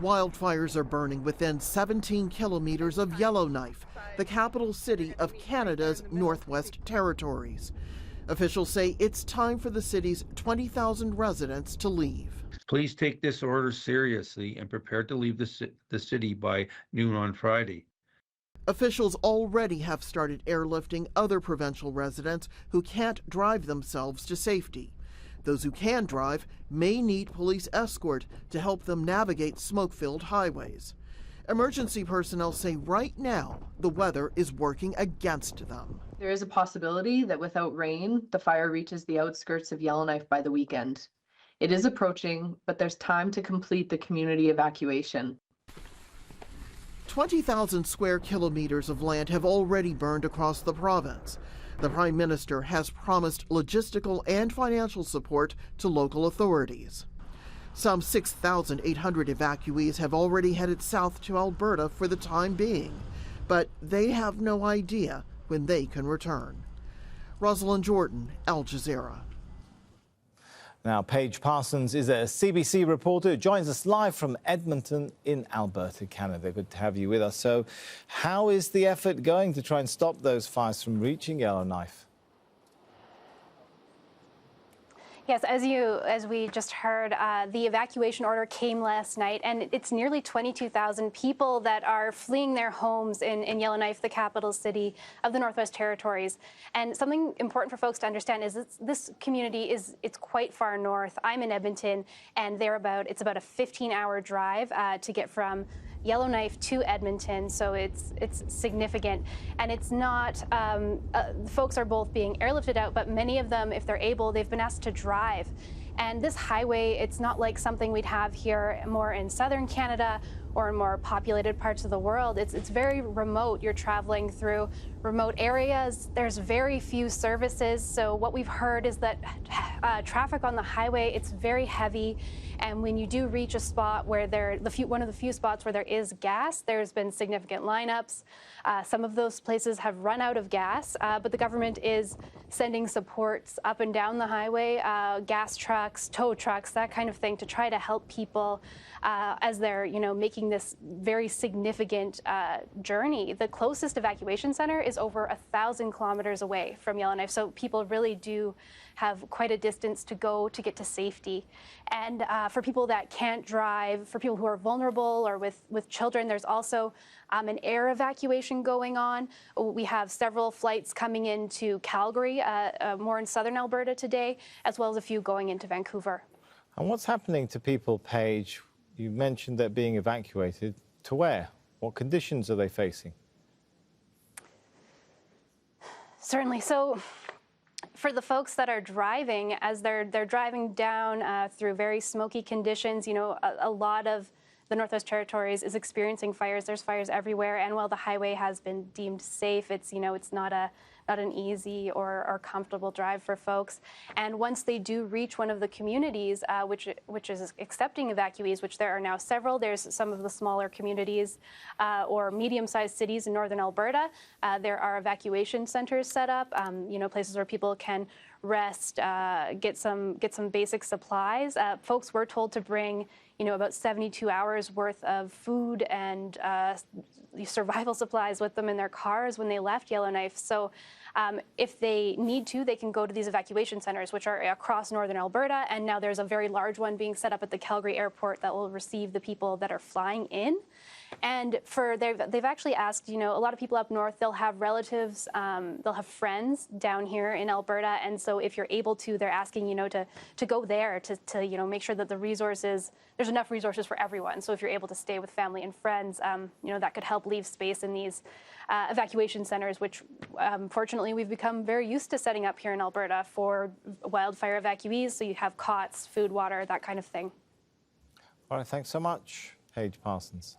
Wildfires are burning within 17 kilometers of Yellowknife, the capital city of Canada's Northwest Territories. Officials say it's time for the city's 20,000 residents to leave. Please take this order seriously and prepare to leave the city by noon on Friday. Officials already have started airlifting other provincial residents who can't drive themselves to safety. Those who can drive may need police escort to help them navigate smoke-filled highways. Emergency personnel say right now the weather is working against them. There is a possibility that without rain, the fire reaches the outskirts of Yellowknife by the weekend. It is approaching, but there's time to complete the community evacuation. 20,000 square kilometers of land have already burned across the province. The Prime Minister has promised logistical and financial support to local authorities. Some 6,800 evacuees have already headed south to Alberta for the time being, but they have no idea when they can return. Rosiland, Jordan, Al Jazeera. Now, Paige Parsons is a CBC reporter who joins us live from Edmonton in Alberta, Canada. Good to have you with us. So, how is the effort going to try and stop those fires from reaching Yellowknife? Yes, as we just heard, the evacuation order came last night, and it's nearly 22,000 people that are fleeing their homes in Yellowknife, the capital city of the Northwest Territories. And something important for folks to understand is this community it's quite far north. I'm in Edmonton, and it's about a 15-hour drive to get from Yellowknife to Edmonton, so it's significant. And it's not, folks are both being airlifted out, but many of them, if they're able, they've been asked to drive. And this highway, it's not like something we'd have here more in southern Canada or in more populated parts of the world. It's very remote. You're traveling through remote areas. There's very few services. So what we've heard is that traffic on the highway, it's very heavy. And when you do reach a spot where one of the few spots where there is gas, there's been significant lineups. Some of those places have run out of gas, but the government is sending supports up and down the highway, gas trucks, tow trucks, that kind of thing, to try to help people as they're, making this very significant journey. The closest evacuation center is over 1,000 kilometers away from Yellowknife, so people really do have quite a distance to go to get to safety. And for people that can't drive, for people who are vulnerable or with children, there's also an air evacuation going on. We have several flights coming into Calgary, more in southern Alberta today, as well as a few going into Vancouver. And what's happening to people, Paige? You mentioned they're being evacuated. To where? What conditions are they facing? Certainly. So, for the folks that are driving, as they're driving down through very smoky conditions, a lot of the Northwest Territories is experiencing fires. There's fires everywhere, and while the highway has been deemed safe, it's not an easy or comfortable drive for folks. And once they do reach one of the communities, which is accepting evacuees, which there are now several, there's some of the smaller communities or medium-sized cities in northern Alberta. There are evacuation centers set up, places where people can rest, get some basic supplies. Folks were told to bring about 72 hours worth of food and survival supplies with them in their cars when they left Yellowknife. So if they need to, they can go to these evacuation centers, which are across northern Alberta. And now there's a very large one being set up at the Calgary airport that will receive the people that are flying in. And they've actually asked, a lot of people up north, they'll have relatives, they'll have friends down here in Alberta. And so if you're able to, they're asking, to go there to make sure that there's enough resources for everyone. So if you're able to stay with family and friends, that could help leave space in these evacuation centers, which fortunately we've become very used to setting up here in Alberta for wildfire evacuees. So you have cots, food, water, that kind of thing. All right, thanks so much, Paige Parsons.